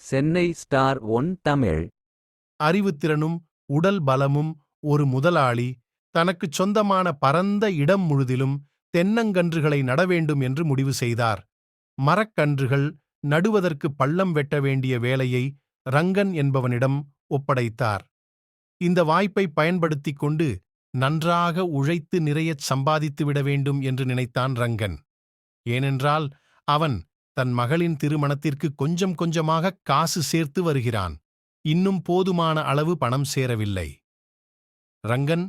Chennai star one Tamil. அறிவுத்திறனும் உடல் பலமும் ஒரு முதலாளி தனக்குச் சொந்தமான பரந்த இடம் முழுதிலும் தென்னங்கன்றுகளை நடவேண்டும் என்று முடிவு செய்தார். மரக்கன்றுகள் நடுவதற்கு பள்ளம் வெட்ட வேண்டிய வேலையை ரங்கன் என்பவனிடம் ஒப்படைத்தார். இந்த வாய்ப்பை பயன்படுத்திக் கொண்டு நன்றாக உழைத்து நிறையச் சம்பாதித்துவிட வேண்டும் என்று நினைத்தான் ரங்கன். ஏனென்றால் அவன் தன் மகளின் திருமணத்திற்கு கொஞ்சம் கொஞ்சமாக காசு சேர்த்து வருகிறான். இன்னும் போதுமான அளவு பணம் சேரவில்லை. ரங்கன்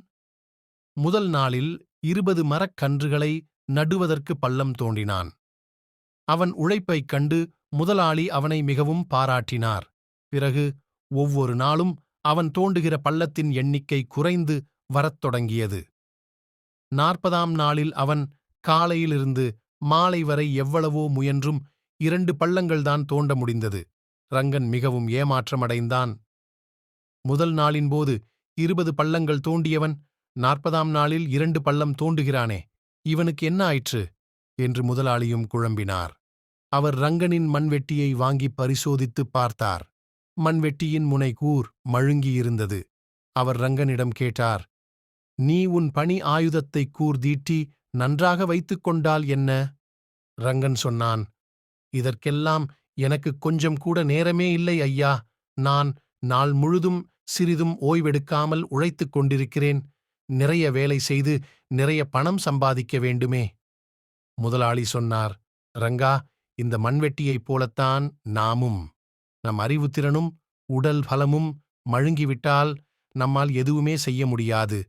முதல் நாளில் 20 மரக்கன்றுகளை நடுவதற்கு பள்ளம் தோண்டினான். அவன் உழைப்பைக் கண்டு முதலாளி அவனை மிகவும் பாராட்டினார். பிறகு ஒவ்வொரு நாளும் அவன் தோண்டுகிற பள்ளத்தின் எண்ணிக்கை குறைந்து வரத் தொடங்கியது. 40ஆம் நாளில் அவன் காலையிலிருந்து மாலை வரை எவ்வளவோ முயன்றும் 2 பள்ளங்கள்தான் தோண்ட முடிந்தது. ரங்கன் மிகவும் ஏமாற்றமடைந்தான். முதல் நாளின்போது 20 பள்ளங்கள் தோண்டியவன் 40ஆம் நாளில் 2 பள்ளம் தோண்டுகிறானே, இவனுக்கு என்ன ஆயிற்று என்று முதலாளியும் குழம்பினார். அவர் ரங்கனின் மண்வெட்டியை வாங்கி பரிசோதித்துப் பார்த்தார். மண்வெட்டியின் முனை கூர் மழுங்கியிருந்தது. அவர் ரங்கனிடம் கேட்டார், நீ உன் பணி ஆயுதத்தை கூர்தீட்டி நன்றாக வைத்துக் கொண்டால் என்ன? ரங்கன் சொன்னான், இதற்கெல்லாம் எனக்கு கொஞ்சம் கூட நேரமே இல்லை ஐயா. நான் நாள் முழுதும் சிறிதும் ஓய்வெடுக்காமல் உழைத்துக் கொண்டிருக்கிறேன். நிறைய வேலை செய்து நிறைய பணம் சம்பாதிக்க வேண்டுமே. முதலாளி சொன்னார், ரங்கா, இந்த மண்வெட்டியைப் போலத்தான் நாமும். நம் அறிவுத்திறனும் உடல் பலமும் மழுங்கிவிட்டால் நம்மால் எதுவுமே செய்ய முடியாது.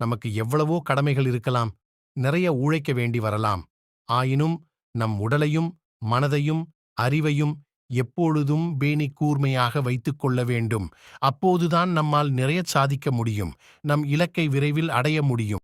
நமக்கு எவ்வளவோ கடமைகள் இருக்கலாம், நிறைய உழைக்க வேண்டி வரலாம். ஆயினும் நம் உடலையும் மனதையும் அறிவையும் எப்பொழுதும் பேணி கூர்மையாக வைத்துக் கொள்ள வேண்டும். அப்போதுதான் நம்மால் நிறைய சாதிக்க முடியும். நம் இலக்கை விரைவில் அடைய முடியும்.